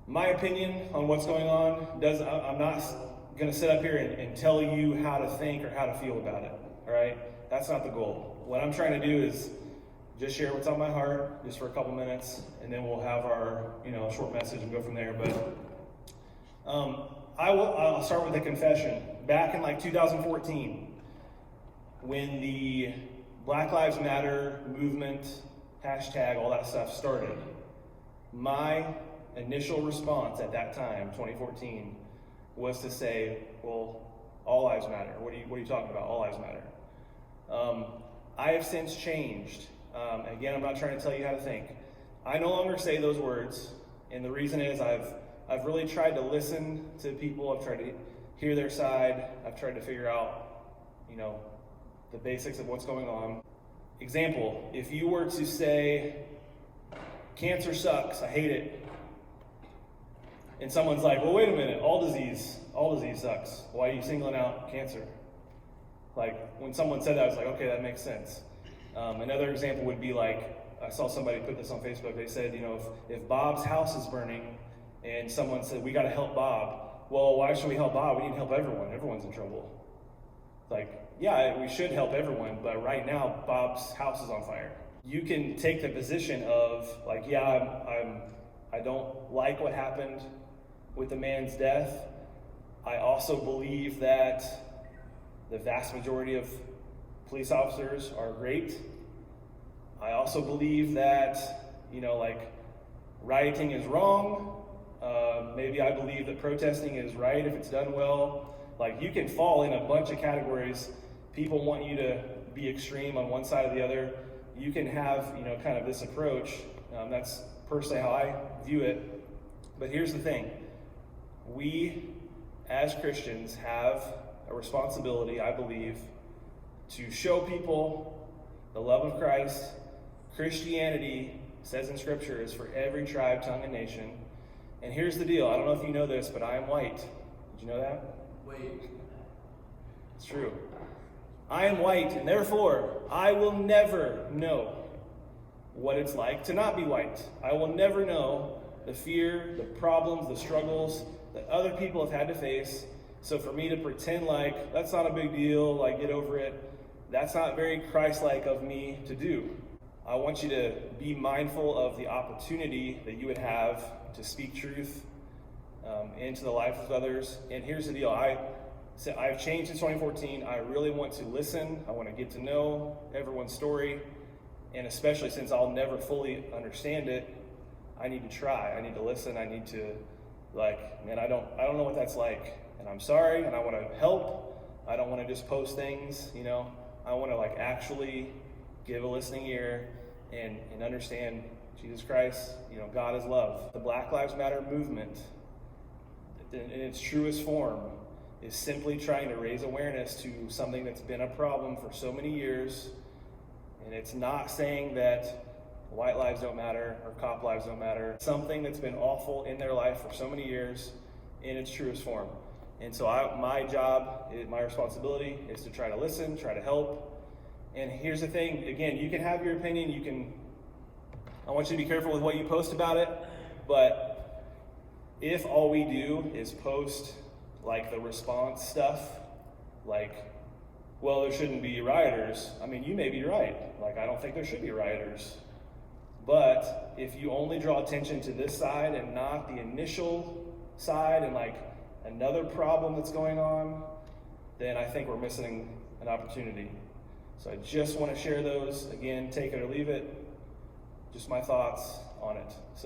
My opinion on what's going on I'm not going to sit up here and tell you how to think or how to feel about it. All right, that's not the goal. What I'm trying to do is just share what's on my heart, just for a couple minutes, and then we'll have our short message and go from there. But I'll start with a confession. Back in like 2014, when the Black Lives Matter movement, hashtag, all that stuff started, my initial response at that time, 2014, was to say, well, all lives matter. What are you talking about? All lives matter. I have since changed. Again, I'm not trying to tell you how to think. I no longer say those words, and the reason is I've really tried to listen to people. I've tried to hear their side. I've tried to figure out, the basics of what's going on. Example, if you were to say, cancer sucks, I hate it, and someone's like, well, wait a minute, all disease sucks. Why are you singling out cancer? Like, when someone said that, I was like, okay, that makes sense. Another example would be like, I saw somebody put this on Facebook. They said, if Bob's house is burning and someone said, we got to help Bob. Well, why should we help Bob? We need to help everyone. Everyone's in trouble. Like, yeah, we should help everyone, but right now, Bob's house is on fire. You can take the position of like, yeah, I don't like what happened with the man's death. I also believe that the vast majority of police officers are great. I also believe that, rioting is wrong. Maybe I believe that protesting is right if it's done well. Like, you can fall in a bunch of categories. People want you to be extreme on one side or the other. You can have, kind of this approach. That's personally how I view it. But here's the thing. We, as Christians, have a responsibility, I believe, to show people the love of Christ. Christianity, says in Scripture, is for every tribe, tongue, and nation. And here's the deal. I don't know if you know this, but I am white. Did you know that? Wait. It's true. I am white, and therefore, I will never know what it's like to not be white. I will never know the fear, the problems, the struggles that other people have had to face. So for me to pretend like that's not a big deal, like get over it, that's not very Christ-like of me to do. I want you to be mindful of the opportunity that you would have to speak truth into the life of others. And here's the deal. I've changed in 2014. I really want to listen. I want to get to know everyone's story. And especially since I'll never fully understand it, I need to try. I need to listen. I need to, I don't know what that's like. And I'm sorry, and I want to help. I don't want to just post things, I want to actually give a listening ear and understand Jesus Christ, God is love. The Black Lives Matter movement, in its truest form, is simply trying to raise awareness to something that's been a problem for so many years. And it's not saying that white lives don't matter or cop lives don't matter. It's something that's been awful in their life for so many years in its truest form. And so my job, my responsibility is to try to listen, try to help. And here's the thing, again, you can have your opinion, I want you to be careful with what you post about it, but if all we do is post the response stuff, well, there shouldn't be rioters. I mean, you may be right. I don't think there should be rioters. But if you only draw attention to this side and not the initial side and another problem that's going on, then I think we're missing an opportunity. So I just want to share those. Again, take it or leave it. Just my thoughts on it. So.